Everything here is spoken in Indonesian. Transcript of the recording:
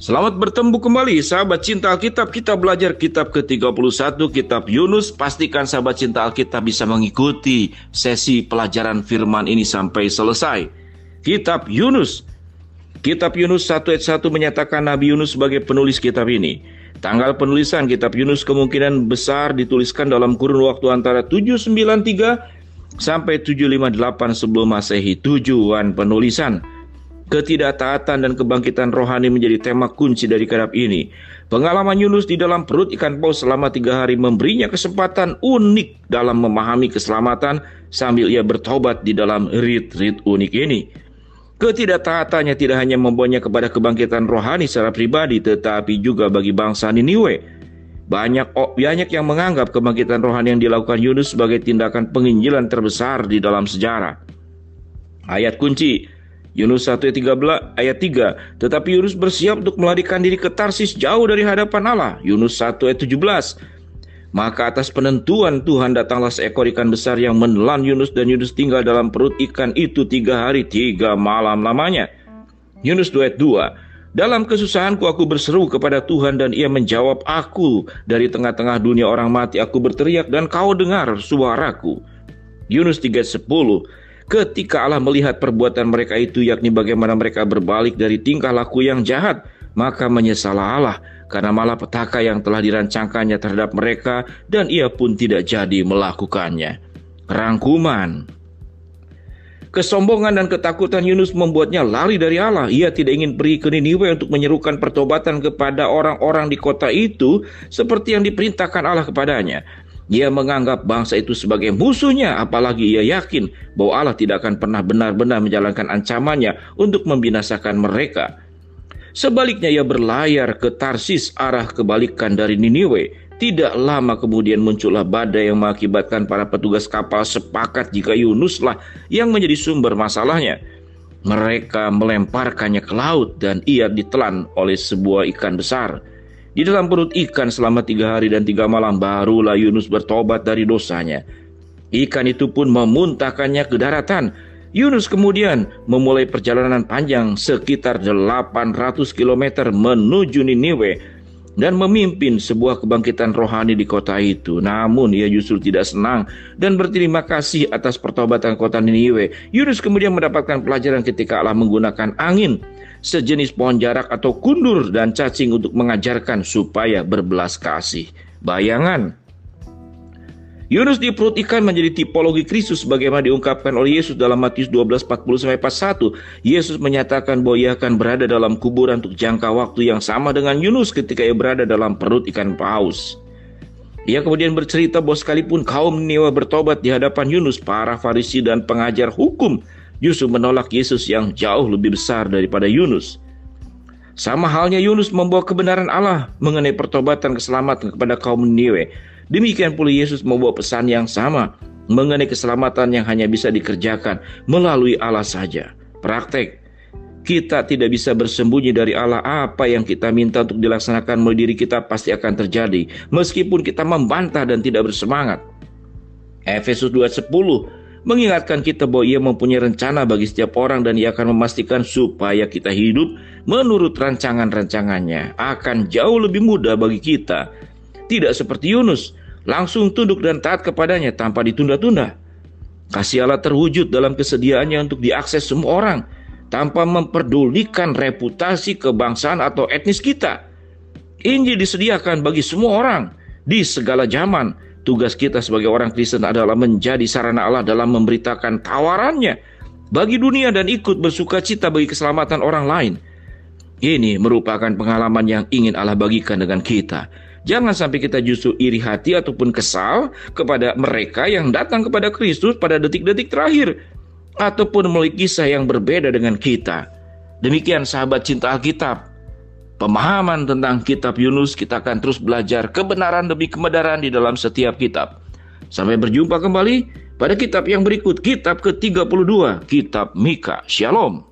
Selamat bertemu kembali sahabat cinta Alkitab. Kita belajar kitab ke-31, kitab Yunus. Pastikan sahabat cinta Alkitab bisa mengikuti sesi pelajaran firman ini sampai selesai. Kitab Yunus. Kitab Yunus 1 ayat 1 menyatakan Nabi Yunus sebagai penulis kitab ini. Tanggal penulisan kitab Yunus kemungkinan besar dituliskan dalam kurun waktu antara 793 sampai 758 sebelum Masehi. Tujuan penulisan: ketidaktaatan dan kebangkitan rohani menjadi tema kunci dari kitab ini. Pengalaman Yunus di dalam perut ikan paus selama 3 hari memberinya kesempatan unik dalam memahami keselamatan sambil ia bertobat di dalam rit-rit unik ini. Ketidaktaatannya tidak hanya membawanya kepada kebangkitan rohani secara pribadi, tetapi juga bagi bangsa Niniwe. Banyak yang menganggap kebangkitan rohani yang dilakukan Yunus sebagai tindakan penginjilan terbesar di dalam sejarah. Ayat kunci Yunus 1 ayat 3, tetapi Yunus bersiap untuk melarikan diri ke Tarsis jauh dari hadapan Allah. Yunus 1 ayat 17, maka atas penentuan Tuhan datanglah seekor ikan besar yang menelan Yunus, dan Yunus tinggal dalam perut ikan itu 3 hari 3 malam lamanya. Yunus 2 ayat 2, dalam kesusahanku aku berseru kepada Tuhan, dan ia menjawab aku. Dari tengah-tengah dunia orang mati aku berteriak, dan kau dengar suaraku. Yunus 3 ayat 10, ketika Allah melihat perbuatan mereka itu, yakni bagaimana mereka berbalik dari tingkah laku yang jahat, maka menyesallah Allah karena malapetaka yang telah dirancangkannya terhadap mereka, dan ia pun tidak jadi melakukannya. Rangkuman: kesombongan dan ketakutan Yunus membuatnya lari dari Allah. Ia tidak ingin pergi ke Niniwe untuk menyerukan pertobatan kepada orang-orang di kota itu seperti yang diperintahkan Allah kepadanya. Ia menganggap bangsa itu sebagai musuhnya, apalagi ia yakin bahwa Allah tidak akan pernah benar-benar menjalankan ancamannya untuk membinasakan mereka. Sebaliknya ia berlayar ke Tarsis, arah kebalikan dari Niniwe. Tidak lama kemudian muncullah badai yang mengakibatkan para petugas kapal sepakat jika Yunuslah yang menjadi sumber masalahnya. Mereka melemparkannya ke laut, dan ia ditelan oleh sebuah ikan besar. Di dalam perut ikan selama 3 hari dan 3 malam barulah Yunus bertobat dari dosanya. Ikan itu pun memuntahkannya ke daratan. Yunus kemudian memulai perjalanan panjang sekitar 800 km menuju Niniwe dan memimpin sebuah kebangkitan rohani di kota itu. Namun ia justru tidak senang dan berterima kasih atas pertobatan kota Niniwe. Yunus kemudian mendapatkan pelajaran ketika Allah menggunakan angin, sejenis pohon jarak atau kundur, dan cacing untuk mengajarkan supaya berbelas kasih. Bayangan: Yunus di perut ikan menjadi tipologi Kristus sebagaimana diungkapkan oleh Yesus dalam Matius 12:40-41. Yesus menyatakan bahwa ia akan berada dalam kuburan untuk jangka waktu yang sama dengan Yunus ketika ia berada dalam perut ikan paus. Ia kemudian bercerita bahwa sekalipun kaum Niniwe bertobat di hadapan Yunus, para Farisi dan pengajar hukum justru menolak Yesus yang jauh lebih besar daripada Yunus. Sama halnya Yunus membawa kebenaran Allah mengenai pertobatan keselamatan kepada kaum Niniwe. Demikian pula Yesus membawa pesan yang sama mengenai keselamatan yang hanya bisa dikerjakan melalui Allah saja. Praktek: kita tidak bisa bersembunyi dari Allah. Apa yang kita minta untuk dilaksanakan melalui diri kita pasti akan terjadi, meskipun kita membantah dan tidak bersemangat. Efesus 2:10 mengingatkan kita bahwa ia mempunyai rencana bagi setiap orang, dan ia akan memastikan supaya kita hidup menurut rancangan-rancangannya. Akan jauh lebih mudah bagi kita, tidak seperti Yunus, langsung tunduk dan taat kepadanya tanpa ditunda-tunda. Kasih Allah terwujud dalam kesediaannya untuk diakses semua orang, tanpa memperdulikan reputasi, kebangsaan, atau etnis kita. Injil disediakan bagi semua orang di segala zaman. Tugas kita sebagai orang Kristen adalah menjadi sarana Allah dalam memberitakan tawarannya bagi dunia dan ikut bersuka cita bagi keselamatan orang lain. Ini merupakan pengalaman yang ingin Allah bagikan dengan kita. Jangan sampai kita justru iri hati ataupun kesal kepada mereka yang datang kepada Kristus pada detik-detik terakhir, ataupun memiliki kisah yang berbeda dengan kita. Demikian sahabat cinta Alkitab, pemahaman tentang kitab Yunus. Kita akan terus belajar kebenaran demi kebenaran di dalam setiap kitab. Sampai berjumpa kembali pada kitab yang berikut, kitab ke-32, kitab Mika. Shalom.